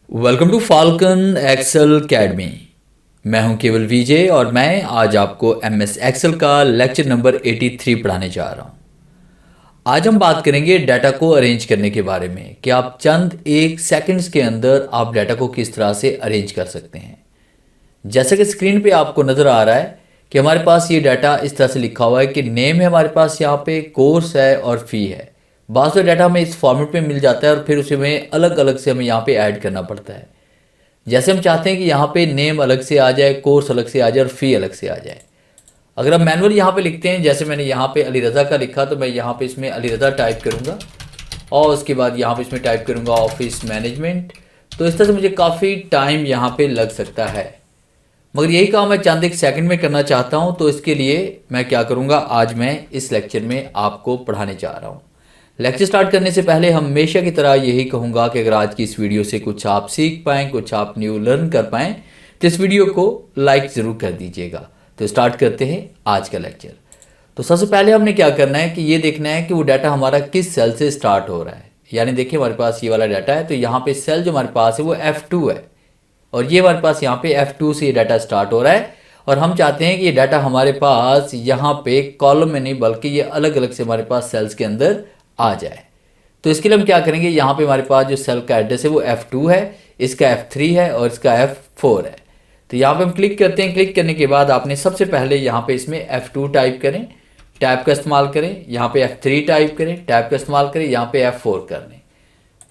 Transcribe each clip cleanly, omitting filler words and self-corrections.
Welcome to Falcon Excel academy. मैं हूं केवल विजय और मैं आज आपको MS एक्सेल का लेक्चर नंबर 83 पढ़ाने जा रहा हूं। आज हम बात करेंगे डाटा को अरेंज करने के बारे में कि आप चंद एक सेकंड्स के अंदर आप डाटा को किस तरह से अरेंज कर सकते हैं। जैसा कि स्क्रीन पे आपको नज़र आ रहा है कि हमारे पास ये डाटा इस तरह से लिखा हुआ है कि नेम है हमारे पास, यहाँ पे कोर्स है और फ़ी है। बाज़ डाटा हमें इस फॉर्मेट में मिल जाता है और फिर उसे हमें अलग अलग से हमें यहाँ पे ऐड करना पड़ता है। जैसे हम चाहते हैं कि यहाँ पे नेम अलग से आ जाए, कोर्स अलग से आ जाए और फ़ी अलग से आ जाए। अगर हम मैनुअल यहाँ पे लिखते हैं, जैसे मैंने यहाँ पे अली रज़ा का लिखा, तो मैं यहाँ पे इसमें अली रज़ा टाइप करूँगा और उसके बाद यहाँ पे इसमें टाइप करूँगा ऑफिस मैनेजमेंट। तो इस तरह से मुझे काफ़ी टाइम यहाँ पे लग सकता है, मगर यही काम मैं चंद एक सेकंड में करना चाहता हूँ। तो इसके लिए मैं क्या करूँगा, आज मैं इस लेक्चर में आपको पढ़ाने जा रहा हूँ। लेक्चर स्टार्ट करने से पहले हमेशा की तरह यही कहूँगा कि अगर आज की इस वीडियो से कुछ आप सीख पाएँ, कुछ आप न्यू लर्न कर पाएँ, तो इस वीडियो को लाइक ज़रूर कर दीजिएगा। तो स्टार्ट करते हैं आज का लेक्चर। तो सबसे पहले हमने क्या करना है कि ये देखना है कि वो डाटा हमारा किस सेल से स्टार्ट हो रहा है। यानी देखिए हमारे पास ये वाला डाटा है, तो यहाँ पे सेल जो हमारे पास है वो F2 है और ये हमारे पास यहाँ पे F2 से ये डाटा स्टार्ट हो रहा है और हम चाहते हैं कि ये डाटा हमारे पास यहाँ पे कॉलम में नहीं बल्कि ये अलग अलग से हमारे पास सेल्स के अंदर आ जाए। तो इसके लिए हम क्या करेंगे, यहाँ पे हमारे पास जो सेल का एड्रेस है वो F2 है, इसका F3 है और इसका F4 है। तो यहाँ पे हम क्लिक करते हैं। क्लिक करने के बाद आपने सबसे पहले यहाँ पे इसमें F2 टाइप करें, टैब का इस्तेमाल करें, यहाँ पे F3 टाइप करें, टैब का इस्तेमाल करें, यहाँ पे F4 कर लें।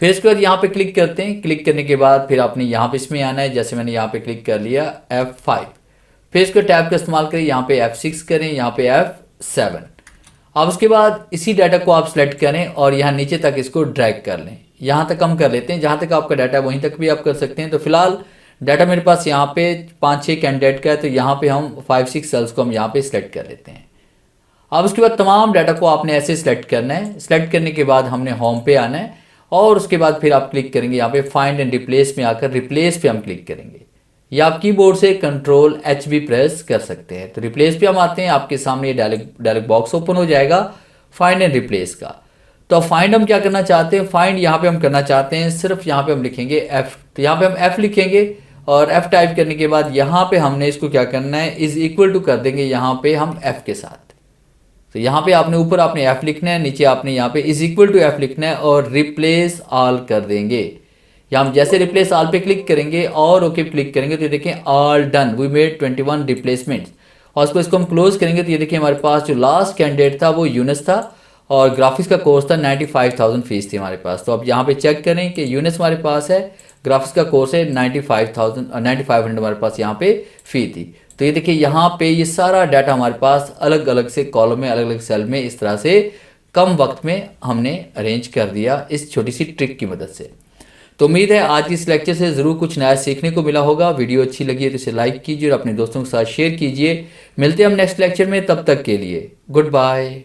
फिर इसके बाद यहाँ पे क्लिक करते हैं। क्लिक करने के बाद फिर आपने यहाँ पे इसमें आना है, जैसे मैंने यहाँ पे क्लिक कर लिया F5। फिर इसको टैब का इस्तेमाल करें, यहाँ पे F6 करें, यहाँ पे F7। अब उसके बाद इसी डाटा को आप सेलेक्ट करें और यहाँ नीचे तक इसको ड्रैग कर लें। यहाँ तक हम कर लेते हैं, जहाँ तक आपका डाटा है वहीं तक भी आप कर सकते हैं। तो फिलहाल डाटा मेरे पास यहाँ पे 5-6 कैंडिडेट का है, तो यहाँ पे हम 5-6 सेल्स को हम यहाँ पे सिलेक्ट कर लेते हैं। अब उसके बाद तमाम डाटा को आपने ऐसे सिलेक्ट करना है। सिलेक्ट करने के बाद हमने होम पे आना है और उसके बाद फिर आप क्लिक करेंगे यहाँ पे फाइंड एंड रिप्लेस में आकर रिप्लेस पे हम क्लिक करेंगे, या आप कीबोर्ड से Ctrl+H भी प्रेस कर सकते हैं। तो रिप्लेस पे हम आते हैं, आपके सामने ये डायलॉग बॉक्स ओपन हो जाएगा फाइंड एंड रिप्लेस का। तो फाइंड हम क्या करना चाहते हैं, फाइंड यहाँ पे हम करना चाहते हैं सिर्फ यहाँ पे हम लिखेंगे F। तो यहाँ पे हम F लिखेंगे और F टाइप करने के बाद यहाँ पे हमने इसको क्या करना है, इज इक्वल टू कर देंगे यहाँ पे हम F के साथ। तो यहाँ पे आपने ऊपर आपने F लिखना है, नीचे आपने यहाँ पे इज इक्वल टू F लिखना है और रिप्लेस ऑल कर देंगे। या हम जैसे रिप्लेस ऑल पे क्लिक करेंगे और ओके क्लिक करेंगे तो ये देखें all done, we made 21 replacements. और इसको हम क्लोज करेंगे तो ये देखिए हमारे पास जो लास्ट कैंडिडेट था वो यूनस था और ग्राफिक्स का कोर्स था 95,000 फीस थी हमारे पास। तो अब यहाँ पे चेक करें कि यूनस हमारे पास है, ग्राफिक्स का कोर्स है 9500 हमारे पास यहाँ पे फ़ी थी। तो ये देखिए यहाँ पे ये सारा डाटा हमारे पास अलग अलग से कॉलम में, अलग अलग सेल में इस तरह से कम वक्त में हमने अरेंज कर दिया इस छोटी सी ट्रिक की मदद से। तो उम्मीद है आज की इस लेक्चर से ज़रूर कुछ नया सीखने को मिला होगा। वीडियो अच्छी लगी है तो इसे लाइक कीजिए और अपने दोस्तों के साथ शेयर कीजिए। मिलते हैं हम नेक्स्ट लेक्चर में, तब तक के लिए गुड बाय।